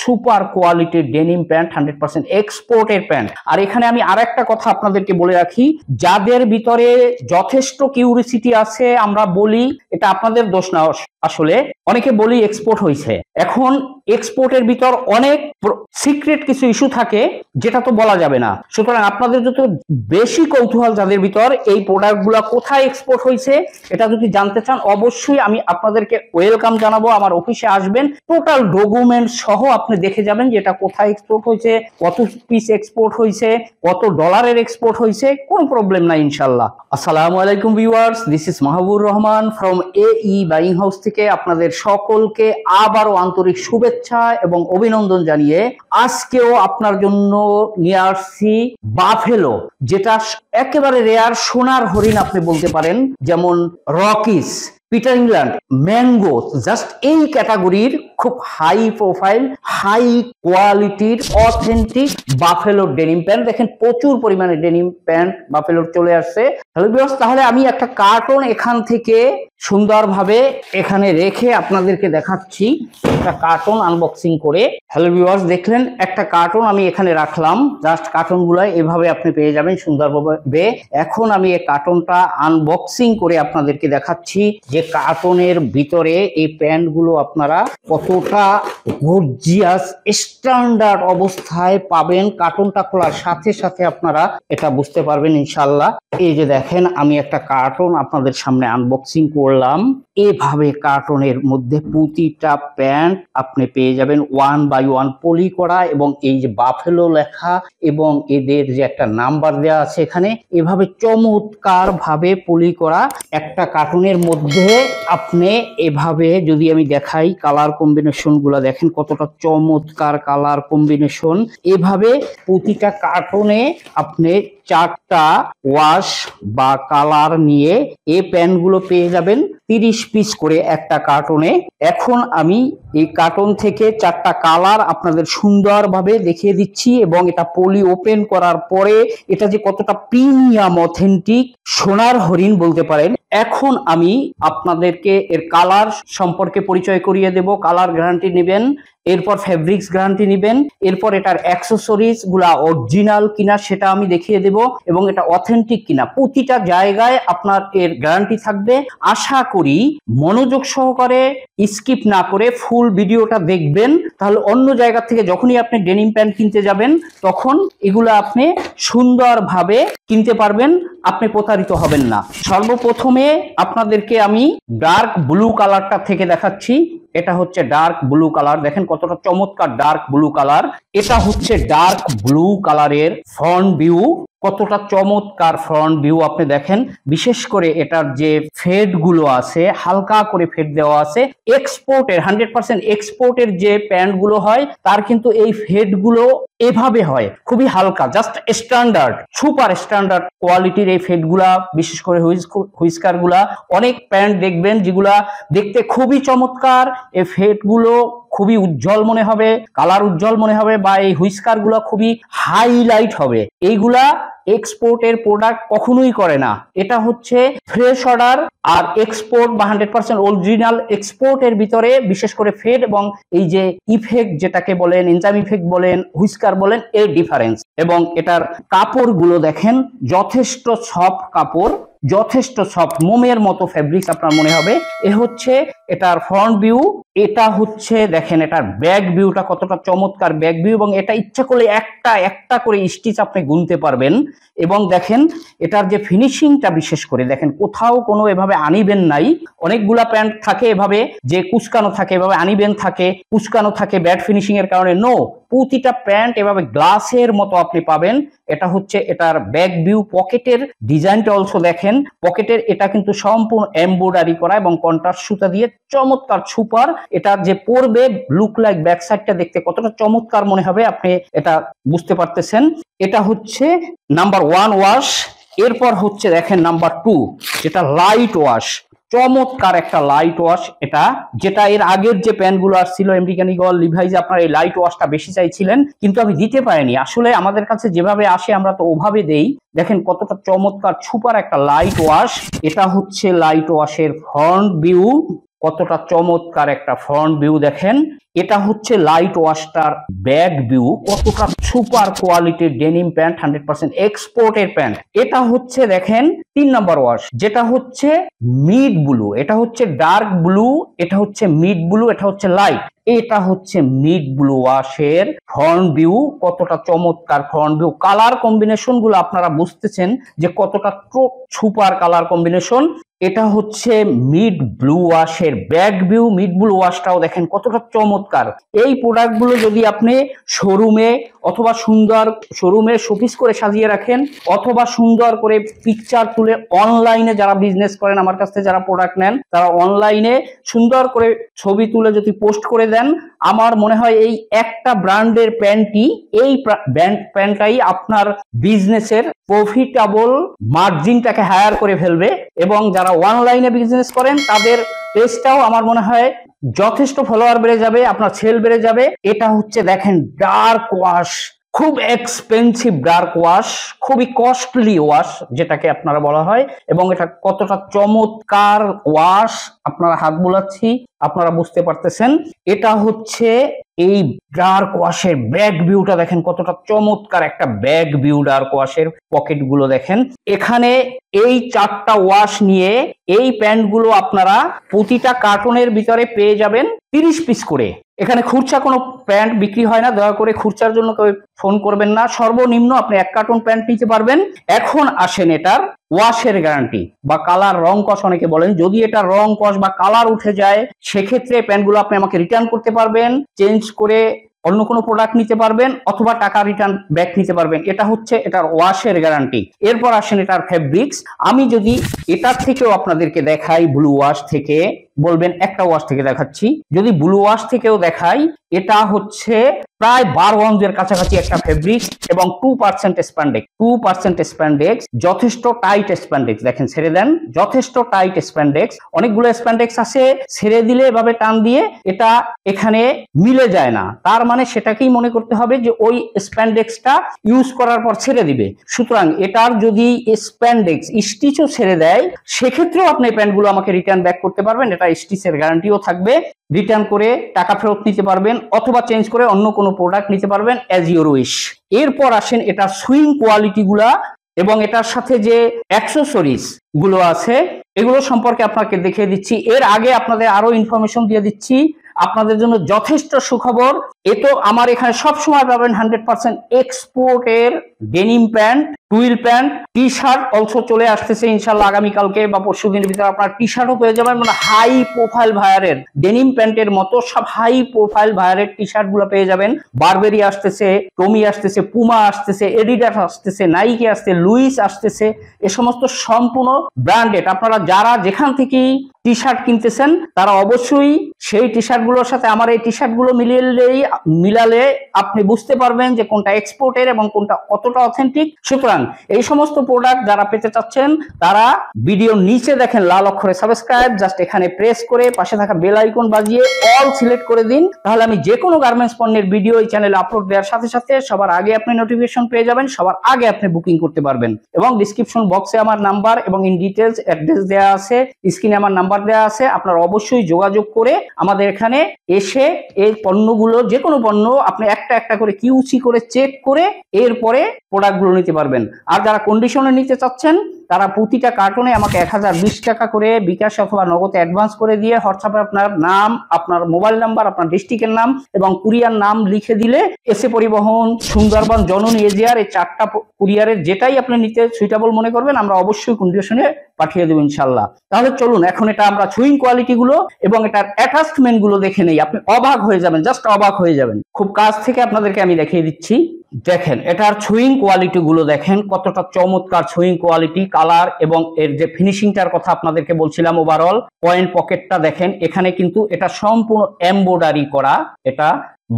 Super কোয়ালিটির denim pant, 100% এক্সপোর্টের pant. আর এখানে আমি আরেকটা কথা আপনাদেরকে বলে রাখি, যাদের ভিতরে যথেষ্ট কিউরিসিটি আছে, আমরা বলি এটা আপনাদের দোষ না, আসলে অনেকে বলি এক্সপোর্ট হয়েছে। এখন এক্সপোর্টের ভিতর অনেক সিক্রেট কিছু ইস্যু থাকে যেটা তো বলা যাবে না। সুতরাং আপনাদের যত বেশি কৌতূহল যাদের ভিতর এই প্রোডাক্টগুলো কোথায় এক্সপোর্ট হয়েছে এটা যদি জানতে চান, অবশ্যই আমি আপনাদেরকে ওয়েলকাম জানাবো। আমার অফিসে আসবেন, টোটাল ডকুমেন্ট সহ আপনি দেখে যাবেন যে এটা কোথায় এক্সপোর্ট হয়েছে, কত পিস এক্সপোর্ট হয়েছে, কত ডলারের এক্সপোর্ট হয়েছে, কোনো প্রবলেম নাই ইনশাল্লাহ। আসসালামু আলাইকুম viewers, this is Mahbubur Rahman from AE buying house থেকে আপনাদের সকলকে আবারও আন্তরিক শুভেচ্ছা এবং অভিনন্দন জানিয়ে আজকেও আপনার জন্য নিয়ে আসছি বাফেলো, যেটা একেবারে রেয়ার সোনার হরিণ আপনি বলতে পারেন, যেমন রকিস, পিটার ইংল্যান্ড, ম্যাঙ্গো, জাস্ট এই ক্যাটাগরির খুব হাই প্রোফাইল, হাই কোয়ালিটির অথেন্টিক বাফেলোর ডেনিম প্যান্ট। দেখেন প্রচুর পরিমাণে ডেনিম প্যান্ট বাফেলোর চলে আসছে। হ্যালো ভিউয়ার্স, তাহলে আমি একটা কার্টন এখান থেকে সুন্দরভাবে এখানে রেখে আপনাদেরকে দেখাচ্ছি একটা কার্টন আনবক্সিং করে। হ্যালো ভিউয়ার্স, দেখলেন একটা কার্টন আমি এখানে রাখলাম, জাস্ট কার্টনগুলো এভাবে আপনি পেয়ে যাবেন সুন্দরভাবে। এখন আমি এই কার্টনটা আনবক্সিং করে আপনাদেরকে দেখাচ্ছি যে কার্টনের ভিতরে এই প্যান্টগুলো আপনারা কতটা গর্জিয়াস স্ট্যান্ডার্ড অবস্থায় পাবেন। কার্টনটা খোলার সাথে সাথে আপনারা এটা বুঝতে পারবেন ইনশাল্লাহ। এই যে দেখেন আমি একটা কার্টন আপনাদের সামনে আনবক্সিং করলাম। এভাবে কার্টনের মধ্যে প্রতিটা প্যান্ট আপনি পেয়ে যাবেন 1 বাই 1 পলি করা, এবং এই যে বাফেলো লেখা এবং এদের যে একটা নাম্বার দেওয়া আছে এখানে, এভাবে চমৎকার ভাবে পলি করা একটা কার্টনের মধ্যে আপনি এভাবে যদি আমি দেখাই কালার কম্বিনেশন গুলা দেখেন কতটা চমৎকার কালার কম্বিনেশন। এভাবে প্রতিটা কার্টনে আপনি 4টা ওয়াশ বা কালার নিয়ে এই প্যান্টগুলো পেয়ে যাবেন 30 পিস করে একটা কার্টনে। এখন আমি এই কার্টন থেকে 4টা কালার আপনাদের সুন্দরভাবে দেখিয়ে দিচ্ছি, এবং এটা পলি ওপেন করার পরে এটা যে কতটা প্রিমিয়াম অথেন্টিক সোনার হরিণ বলতে পারেন। এখন আমি আপনাদেরকে এর কালার সম্পর্কে পরিচয় করিয়ে দেব। কালার গ্যারান্টি নেবেন, এরপর ফেব্রিক্স গ্যারান্টি নেবেন, এরপর এটার অ্যাক্সেসরিজ গুলা অরিজিনাল কিনা সেটা আমি দেখিয়ে দেব, এবং এটা অথেন্টিক কিনা প্রতিটা জায়গায় আপনার এর গ্যারান্টি থাকবে। আশা করি মনোযোগ সহকারে স্কিপ না করে ফুল ভিডিওটা দেখবেন, তাহলে অন্য জায়গা থেকে যখনই আপনি ডেনিম প্যান্ট কিনতে যাবেন তখন এগুলো আপনি সুন্দরভাবে কিনতে পারবেন, আপনি প্রতারিত হবেন না। সর্বপ্রথমে আপনাদেরকে আমি ডার্ক ব্লু কালারটা থেকে দেখাচ্ছি। এটা হচ্ছে ডার্ক ব্লু কালার, দেখেন কতটা চমৎকার ডার্ক ব্লু কালার। এটা হচ্ছে ডার্ক ব্লু কালারের ফ্রন্ট ভিউ, কতটা চমৎকার ফ্রন্ট ভিউ আপনি দেখেন। বিশেষ করে এটার যে ফেড গুলো আছে হালকা করে ফেড দেওয়া আছে। এক্সপোর্টের 100% এক্সপোর্টের যে প্যান্ট গুলো হয় তার কিন্তু এই ফেড গুলো এভাবে হয়, খুবই হালকা, জাস্ট স্ট্যান্ডার্ড সুপার স্ট্যান্ডার্ড কোয়ালিটির এই ফেড গুলা। বিশেষ করে হুইস্কার গুলা, অনেক প্যান্ট দেখবেন যেগুলা দেখতে খুবই চমৎকার, এই ফেড গুলো খুবই উজ্জ্বল মনে হবে, কালার উজ্জ্বল মনে হবে, বা এই হুইস্কার গুলা খুবই হাইলাইট হবে। এইগুলা এক্সপোর্টের প্রোডাক্ট কখনোই করে না। এটা হচ্ছে ফ্রেশ অর্ডার আর এক্সপোর্ট বা 100% অরিজিনাল এক্সপোর্টের ভিতরে বিশেষ করে ফেড এবং এই যে ইফেক্ট যেটাকে বলেন, এনজাইম ইফেক্ট বলেন, হুইস্কার বলেন, এর ডিফারেন্স। এবং এটার কাপড়গুলো দেখেন যথেষ্ট সফট কাপড়, যথেষ্ট সফট, মোমের মতো ফেব্রিক্স আপনার মনে হবে। এ হচ্ছে এটার ফ্রন্ট ভিউ। এটা হচ্ছে দেখেন এটার ব্যাক ভিউটা কতটা চমৎকার ব্যাক ভিউ, এবং এটা ইচ্ছা করলে একটা একটা করে স্টিচ আপনি গুনতে পারবেন। এবং দেখেন এটার যে ফিনিশিংটা, বিশেষ করে দেখেন কোথাও কোনো এভাবে আনিবেন নাই। অনেকগুলা প্যান্ট থাকে এভাবে যে কুচকানো থাকে, এভাবে আনিবেন থাকে, কুচকানো থাকে ব্যাড ফিনিশিং এর কারণে। নো, প্রতিটা প্যান্ট এভাবে গ্লাসের মতো আপনি পাবেন। এটা হচ্ছে এটার ব্যাক ভিউ। পকেটের ডিজাইনটা অলসো দেখেন, পকেটের এটা কিন্তু সম্পূর্ণ এমব্রয়ডারি করা এবং কন্ট্রাস্ট সুতা দিয়ে চমৎকার সুপার। এটা যে পরবে লুক লাইক ব্যাক সাইডটা দেখতে কতটা চমৎকার মনে হবে আপনি এটা বুঝতে পারতেছেন। এটা হচ্ছে নাম্বার 1 ওয়াশ। এরপর হচ্ছে দেখেন নাম্বার 2, যেটা লাইট ওয়াশ। চমৎকার একটা লাইট ওয়াশ এটা, যেটা এর আগের যে প্যান্টগুলো আসছিল আমেরিকান ঈগল, লিভাইজ, আপনারা এই লাইট ওয়াশটা বেশি চাইছিলেন কিন্তু আমি দিতে পারিনি। আসলে আমাদের কাছে যেভাবে আসে আমরা তো ওভাবে দেই। দেখেন কতটা চমৎকার সুপার একটা লাইট ওয়াশ। এটা হচ্ছে লাইট ওয়াশের ফ্রন্ট ভিউ, কতটা চমৎকার একটা ফ্রন্ট ভিউ দেখেন। এটা হচ্ছে লাইট ওয়াশটার ব্যাক ভিউ, কতটা সুপার কোয়ালিটির ডেনিম প্যান্ট, 100% এক্সপোর্টের প্যান্ট। এটা হচ্ছে দেখেন 3 নম্বর ওয়াশ, যেটা হচ্ছে মিড ব্লু, এটা হচ্ছে ডার্ক ব্লু, এটা হচ্ছে মিড ব্লু, এটা হচ্ছে লাইট। এটা হচ্ছে মিড ব্লু ওয়াশের ফ্রন্ট ভিউ, কতটা চমৎকার ফ্রন্ট ভিউ। কালার কম্বিনেশন গুলো আপনারা বুঝতেছেন যে কতটা সুপার কালার কম্বিনেশন। এটা হচ্ছে মিড ব্লু ওয়াশের ব্যাক ভিউ, মিড ব্লু ওয়াশটাও দেখেন কতটা চমৎকার। এই প্রোডাক্টগুলো যদি আপনি শোরুমে অথবা সুন্দর শোরুমে শোপিস করে সাজিয়ে রাখেন, অথবা সুন্দর করে পিকচার তুলে অনলাইনে যারা বিজনেস করেন, আমার কাছ থেকে যারা প্রোডাক্ট নেন, তারা অনলাইনে সুন্দর করে ছবি তুলে যদি পোস্ট করে দেন, আমার মনে হয় এই একটা ব্র্যান্ডের প্যান্টই, এই প্যান্টটাই আপনার বিজনেসের প্রফিটেবল মার্জিনটাকে হায়ার করে ফেলবে। এবং যারা অনলাইনে বিজনেস করেন তাদের পেজটাও আমার মনে হয় যথেষ্ট ফলোয়ার বেড়ে যাবে, আপনার সেল বেড়ে যাবে। এটা হচ্ছে দেখেন ডার্ক ওয়াশ, খুব এক্সপেন্সিভ ডার্ক ওয়াশ, খুবই কস্টলি ওয়াশ যেটাকে আপনারা বলা হয়। এবং এটা কতটা চমৎকার ওয়াশ, আপনারা হাত বুলাচ্ছি আপনারা বুঝতে পারতেছেন। এটা হচ্ছে এই ডার্ক ওয়াশের ব্যাক ভিউটা দেখেন, কতটা চমৎকার একটা ব্যাক ভিউ ডার্ক ওয়াশের। পকেট গুলো দেখেন, এখানে এই 4টা ওয়াশ নিয়ে এই প্যান্টগুলো আপনারা প্রতিটা কার্টনের ভিতরে পেয়ে যাবেন 30 পিস করে। এখানে খুচরা কোনো প্যান্ট বিক্রি হয় না, দয়া করে খুচরার জন্য কেউ ফোন করবেন না। সর্বনিম্ন আপনি 1 কার্টন প্যান্ট নিতে পারবেন। এখন আসেন এটার ওয়াশের গ্যারান্টি বা কালার রং কস অনেকে বলেন, যদি এটা রং কস বা কালার উঠে যায় সেক্ষেত্রে প্যান্টগুলো আপনি আমাকে রিটার্ন করতে পারবেন, চেঞ্জ করে অন্য কোনো প্রোডাক্ট নিতে পারবেন, অথবা টাকা রিটার্ন ব্যাক নিতে পারবেন। এটা হচ্ছে এটার ওয়াশের গ্যারান্টি। এরপর আসেন এটার ফেব্রিক্স। আমি যদি এটার থেকেও আপনাদেরকে দেখাই, ব্লু ওয়াশ থেকে, বলবেন একটা ওয়াশ থেকে দেখাচ্ছি, যদি ব্লু ওয়াশ থেকেও দেখাই, এটা হচ্ছে প্রায় 12 অঞ্জের কাছাকাছি একটা ফেব্রিক্স এবং 2% স্প্যান্ডেক্স, 2% স্প্যান্ডেক্স, যথেষ্ট টাইট স্প্যান্ডেক্স। দেখেন ছেড়ে দেন, যথেষ্ট টাইট স্প্যান্ডেক্স। অনেকগুলো স্প্যান্ডেক্স আছে ছেড়ে দিলে এভাবে টান দিয়ে এটা এখানে মিলে যায় না, তার মানে সেটাকেই মনে করতে হবে যে ওই স্প্যান্ডেক্সটা ইউজ করার পর ছেড়ে দিবে। সুতরাং এটার যদি স্প্যান্ডেক্স স্টিচও ছেড়ে দেয় সেক্ষেত্রেও আপনি প্যান্টগুলো আমাকে রিটার্ন ব্যাক করতে পারবেন, এটা স্টিচের গ্যারান্টিও থাকবে। রিটার্ন করে টাকা ফেরত নিতে পারবেন, অথবা চেঞ্জ করে অন্য কোনো প্রোডাক্ট নিতে পারবেন, অ্যাজ ইউর উইশ। এরপর আসেন এটা সুইং কোয়ালিটি গুলা এবং এটার সাথে যে অ্যাক্সেসরিজ গুলো আছে এগুলো সম্পর্কে আপনাকে দেখিয়ে দিচ্ছি। এর আগে আপনাদের আরো ইনফরমেশন দিয়ে দিচ্ছি, আপনাদের জন্য যথেষ্ট সুখবর। এ তো আমার এখানে সবসময় পাবেন 100% এক্সপোর্টের denim pant, twill pant, T shirt also চলে আসতেছে ইনশাল্লাহ আগামীকালকে বা পরশু দিনের ভিতরে আপনার টি শার্টও পেয়ে যাবেন। মানে হাই প্রোফাইল ভায়ারের ডেনিম প্যান্টের মতো সব হাই প্রোফাইল ভায়ারের টি শার্ট গুলো পেয়ে যাবেন। বারবেরি আসতেছে, টমি আসতেছে, পুমা আসতেছে, এডিডাস আসতেছে, নাইকি আসছে, লুইস আসতেছে, এ সমস্ত সম্পূর্ণ ব্র্যান্ডেড। আপনারা যারা যেখান থেকেই টি শার্ট কিনতেছেন তারা অবশ্যই সেই টি শার্ট গুলোর সাথে আমার এই টি শার্ট গুলো মিলালে আপনি বুঝতে পারবেন যে কোনটা এক্সপোর্টের এবং কোনটা কতটা অথেন্টিক। সুতরাং এই সমস্ত প্রোডাক্ট যারা পেতে চাচ্ছেন তারা ভিডিওর নিচে দেখেন লাল অক্ষরে সাবস্ক্রাইব, জাস্ট এখানে প্রেস করে পাশে থাকা বেল আইকন বাজিয়ে অল সিলেক্ট করে দিন, তাহলে আমি যে কোনো গার্মেন্টস পণ্যের ভিডিও এই চ্যানেলে আপলোড দেওয়ার সাথে সাথে সবার আগে আপনি নোটিফিকেশন পেয়ে যাবেন, সবার আগে আপনি বুকিং করতে পারবেন। এবং ডিসক্রিপশন বক্সে আমার নাম্বার এবং ইন ডিটেলস অ্যাড্রেস দেওয়া আছে, স্ক্রিনে আমার নাম্বার দেওয়া আছে, আপনারা অবশ্যই যোগাযোগ করে আমাদের এখানে এসে এই পণ্যগুলো, যে কোনো পণ্য আপনি একটা একটা করে কিউসি করে চেক করে এরপরে প্রোডাক্টগুলো নিতে পারবেন। আর যারা কন্ডিশনে নিতে চাচ্ছেন তারা প্রতিটা কার্টনে আমাকে 1020 টাকা করে বিকাশ অথবা নগদে অ্যাডভান্স করে দিয়ে হোয়াটসঅ্যাপে আপনার নাম, আপনার মোবাইল নাম্বার, আপনার ডিস্ট্রিক্টের নাম এবং কুরিয়ার নাম লিখে দিলে এসে পরিবহন, সুন্দরবন, জননী, এজিআর, এই 4টা কুরিয়ারের যেটাই আপনি নিতে সুইটেবল মনে করবেন আমরা অবশ্যই কন্ডিশনে পাঠিয়ে দেবো ইনশাল্লাহ। তাহলে চলুন এখন এটা আমরা সুইং কোয়ালিটি গুলো এবং এটার অ্যাটাচমেন্ট গুলো দেখে নেই, আপনি অবাক হয়ে যাবেন, জাস্ট অবাক হয়ে যাবেন। খুব কাছ থেকে আপনাদেরকে আমি দেখিয়ে দিচ্ছি। দেখেন এটার সুইং কোয়ালিটি গুলো দেখেন, কতটা চমৎকার সুইং কোয়ালিটি, কালার এবং এর যে ফিনিশিংটার কথা আপনাদেরকে বলছিলাম ওভারঅল। পয়েন্ট পকেটটা দেখেন, এখানে কিন্তু এটা সম্পূর্ণ এমব্রয়ডারি করা, এটা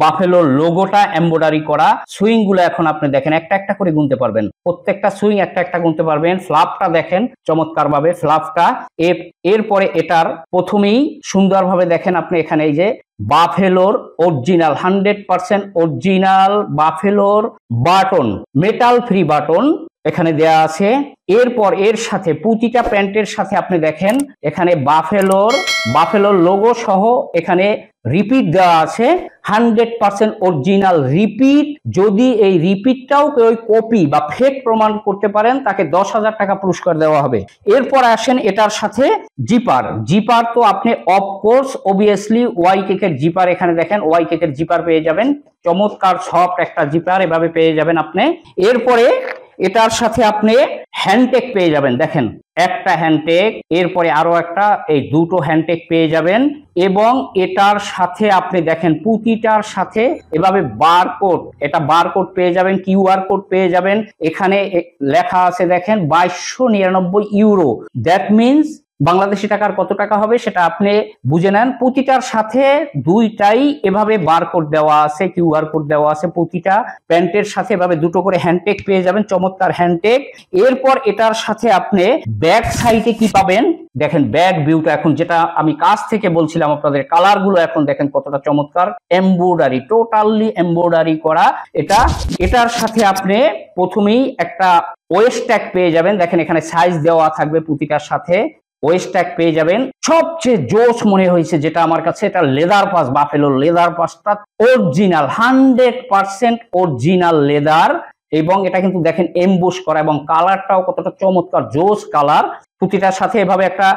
বাফেলোর লোগোটা এমব্রয়ডারি করা। সুইং গুলো এখন আপনি দেখেন একটা একটা করে গুনতে পারবেন, প্রত্যেকটা সুইং একটা একটা গুনতে পারবেন। ফ্লাপটা দেখেন চমৎকার ভাবে ফ্লাপটা। এরপরে এটার প্রথমেই সুন্দরভাবে দেখেন আপনি এখানে এই যে বাফেলোর অরিজিনাল 100% অরিজিনাল বাফেলোর বাটন, মেটাল ফ্রি বাটন এখানে দেয়া আছে। এরপর এর সাথে প্রতিটা প্যান্টের সাথে আপনি দেখেন এখানে বাফেলোর লোগো সহ এখানে রিপিট দেওয়া আছে, 100% অরিজিনাল রিপিট। যদি এই রিপিটটাও কেউ কপি বা ফেক প্রমাণ করতে পারেন তাকে 10,000 টাকা পুরস্কার দেওয়া হবে। এরপর আসেন এটার সাথে জিপার তো আপনি অফকোর্স অবভিয়াসলি ওয়াই কেকের জিপার, এখানে দেখেন ওয়াই কেকের জিপার পেয়ে যাবেন, চমৎকার সফট একটা জিপার এভাবে পেয়ে যাবেন আপনি। এরপরে এটার সাথে আপনি হ্যান্ডটেক পেয়ে যাবেন, দেখেন একটা হ্যান্ডটেক, এরপরে আরো একটা, এই দুটো হ্যান্ডটেক পেয়ে যাবেন। এবং এটার সাথে আপনি দেখেন প্রতিটার সাথে এভাবে বারকোড, এটা বারকোড পেয়ে যাবেন, কিউআর কোড পেয়ে যাবেন। এখানে লেখা আছে দেখেন 2299 ইউরো, দ্যাট মিনস বাংলাদেশি টাকার কত টাকা হবে সেটা আপনি বুঝে নেন। প্রতিটার সাথে দুইটাই এভাবে বারকোড দেওয়া আছে, কিউআর কোড দেওয়া আছে, প্রতিটা প্যান্টের সাথে এভাবে দুটো করে হ্যান্ডটেক পেয়ে যাবেন, চমৎকার হ্যান্ডটেক। এরপর এটার সাথে আপনি ব্যাক সাইডে কি পাবেন দেখেন, ব্যাক ভিউটা এখন যেটা আমি কাছ থেকে বলছিলাম আপনাদের, কালার গুলো এখন দেখেন কতটা চমৎকার, এমব্রয়ডারি, টোটালি এমব্রয়ডারি করা এটা। এটার সাথে আপনি প্রথমেই একটা ওয়েস্ট ট্যাগ পেয়ে যাবেন, দেখেন এখানে সাইজ দেওয়া থাকবে প্রতিটার সাথে, ওয়েস্ট ট্যাগ পেয়ে যাবেন। সবচেয়ে জোশ মনে হয়েছে যেটা আমার কাছে, এটা লেদার পাস, বাফেলোর লেদার পাসটা অরিজিনাল, 100% অরিজিনাল লেদার। এবং এটা কিন্তু দেখেন এমবুশ করা, এবং কালারটাও কতটা চমৎকার, জোশ কালার। প্রতিটার সাথে এভাবে একটা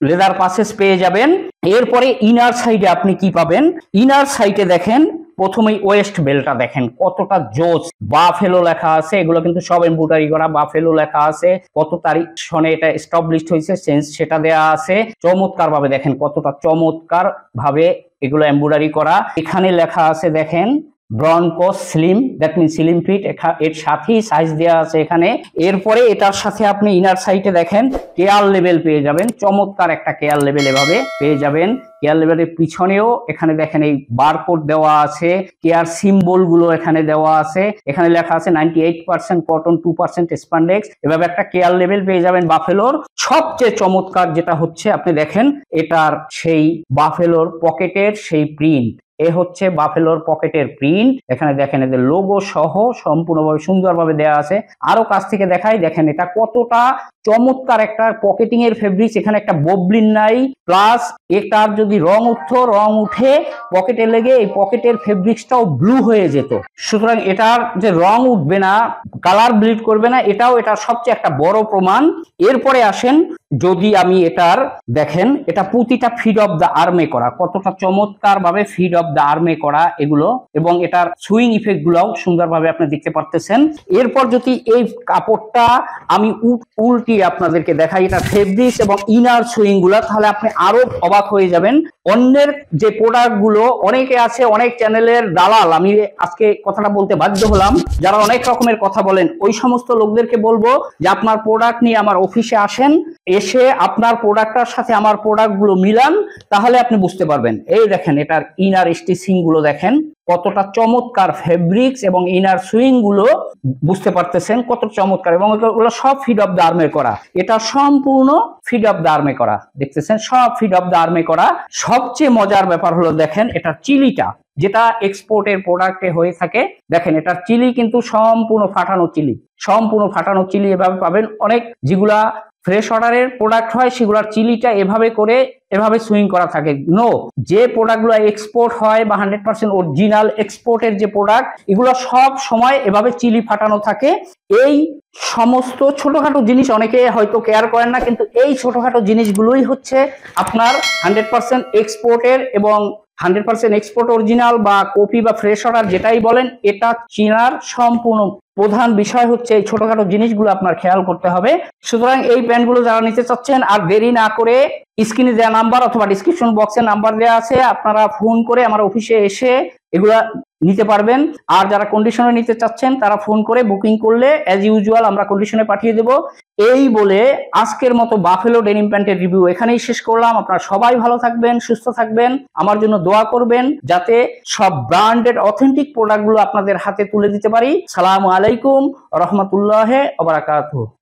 লেদার পাসেস পেয়ে যাবেন। এরপরে ইনার সাইডে আপনি কি পাবেন, ইনার সাইডে দেখেন প্রথমেই ওয়েস্ট বেলটা দেখেন কতটা জোস, বাফেলো লেখা আছে, এগুলো কিন্তু সব এমব্রয়ডারি করা, বাফেলো লেখা আছে, কত তারিখ সনে এটা এস্টাবলিশড হয়েছে চেঞ্জ সেটা দেয়া আছে, চমৎকার ভাবে দেখেন কতটা চমৎকার ভাবে এগুলো এমব্রয়ডারি করা। এখানে লেখা আছে দেখেন Bronco slim, that mean slim fit, এর সাথেই সাইজ দেওয়া আছে এখানে। এরপরে এটার সাথে আপনি ইনার সাইডে দেখেন কেয়ার লেভেল পেয়ে যাবেন, চমৎকার একটা কেয়ার লেভেল এভাবে পেয়ে যাবেন। কেয়ার লেভেলের পিছনেও এখানে দেখেন এই বারকোড দেওয়া আছে, কেয়ার সিম্বল গুলো এখানে দেওয়া আছে, এখানে লেখা আছে 98% কটন, 2% স্পান্ডেক্স, এভাবে একটা কেয়ার লেভেল পেয়ে যাবেন বাফেলোর। সবচেয়ে চমৎকার যেটা হচ্ছে আপনি দেখেন এটার সেই বাফেলোর পকেটের সেই প্রিন্ট, এ হচ্ছে বাফেলোর পকেটের প্রিন্ট, এখানে দেখেন এদের লোগো সহ সম্পূর্ণভাবে সুন্দরভাবে দেওয়া আছে। আরো কাছ থেকে দেখাই, দেখেন এটা কতটা চমৎকার একটা পকেটিং এর ফেব্রিক্স, এখানে একটা ববলিন নাই, প্লাস এটার যদি রং উঠে পকেটে লেগে এই পকেটের ফেব্রিক্সটাও ব্লু হয়ে যেত। সুতরাং এটার যে রং উঠবে না, কালার ব্লিড করবে না, এটাও এটার সবচেয়ে একটা বড় প্রমাণ। এরপরে আসেন যদি আমি এটার দেখেন, এটা প্রতিটা ফিড অফ দ্য আর্মে করা, কতটা চমৎকার ভাবে ফিড অফ দ্য আর্মে করা এগুলো, এবং এটার সুইং ইফেক্ট গুলাও সুন্দরভাবে আপনি দেখতে পারতেছেন। এরপর যদি এই কাপড়টা আমি উল্টি আপনাদেরকে দেখাই, এটা ফেব্রিক্স এবং ইনার সুইং গুলা, তাহলে আপনি আরো অবাক হয়ে যাবেন। অন্যের যে প্রোডাক্ট গুলো, অনেকে আছে অনেক চ্যানেলের দালাল, আমি আজকে কথাটা বলতে বাধ্য হলাম, যারা অনেক রকমের কথা বলেন, ওই সমস্ত লোকদেরকে বলবো যে আপনার প্রোডাক্ট নিয়ে আমার অফিসে আসেন, এসে আপনার প্রোডাক্টটার সাথে আমার প্রোডাক্ট গুলো মিলান, তাহলে আপনি বুঝতে পারবেন। এই দেখেন এটার ইনার স্টিচিং গুলো দেখেন কতটা চমৎকার, ফেব্রিক্স এবং ইনার সুইং গুলো বুঝতে পারতেছেন কত চমৎকার, এবং এগুলো সব ফিড অফ দ্য আর্মে করা, এটা সম্পূর্ণ ফিড অফ দ্য আর্মে করা, দেখতেছেন সব ফিড অফ দ্য আর্মে করা। সবচেয়ে মজার ব্যাপার হলো দেখেন এটার চিলিটা, যেটা এক্সপোর্টের প্রোডাক্টে হয়ে থাকে, দেখেন এটার চিলি কিন্তু সম্পূর্ণ ফাটানো চিলি এভাবে পাবেন। অনেক যেগুলা ফ্রেশ অর্ডারের প্রোডাক্ট হয় সেগুলোর চিলিটা এভাবে সুইং করা থাকে। নো, যে প্রোডাক্টগুলো এক্সপোর্ট হয় বা 100% অরিজিনাল এক্সপোর্টের যে প্রোডাক্ট, এগুলো সব সময় এভাবে চিলি ফাটানো থাকে। এই সমস্ত ছোটখাটো জিনিস অনেকে হয়তো কেয়ার করেন না, কিন্তু এই ছোটখাটো জিনিসগুলোই হচ্ছে আপনার 100% এক্সপোর্টের এবং 100% এক্সপোর্ট অরিজিনাল বা কপি বা ফ্রেশ অর্ডার যেটাই বলেন, এটা চেনার সম্পূর্ণ প্রধান বিষয় হচ্ছে এই ছোটখাটো জিনিসগুলো আপনার খেয়াল করতে হবে। সুতরাং এই প্যান্টগুলো যারা নিতে চাচ্ছেন, আর দেরি না করে স্ক্রিনে দেওয়া নাম্বার অথবা ডিসক্রিপশন বক্সে নাম্বার দেওয়া আছে, আপনারা ফোন করে আমার অফিসে এসে এগুলা নিতে পারবেন। আর যারা কন্ডিশনে নিতে চাচ্ছেন তারা ফোন করে বুকিং করলে অ্যাজ ইউজুয়াল আমরা কন্ডিশনে পাঠিয়ে দেব। এই বলে আজকের মতো বাফেলো ডেনিম প্যান্টের রিভিউ এখানেই শেষ করলাম। আপনারা সবাই ভালো থাকবেন, সুস্থ থাকবেন, আমার জন্য দোয়া করবেন যাতে সব ব্র্যান্ডেড অথেন্টিক প্রোডাক্টগুলো আপনাদের হাতে তুলে দিতে পারি। সালামু আলাইকুম রহমতুল্লাহ ওয়া বারাকাতুহু।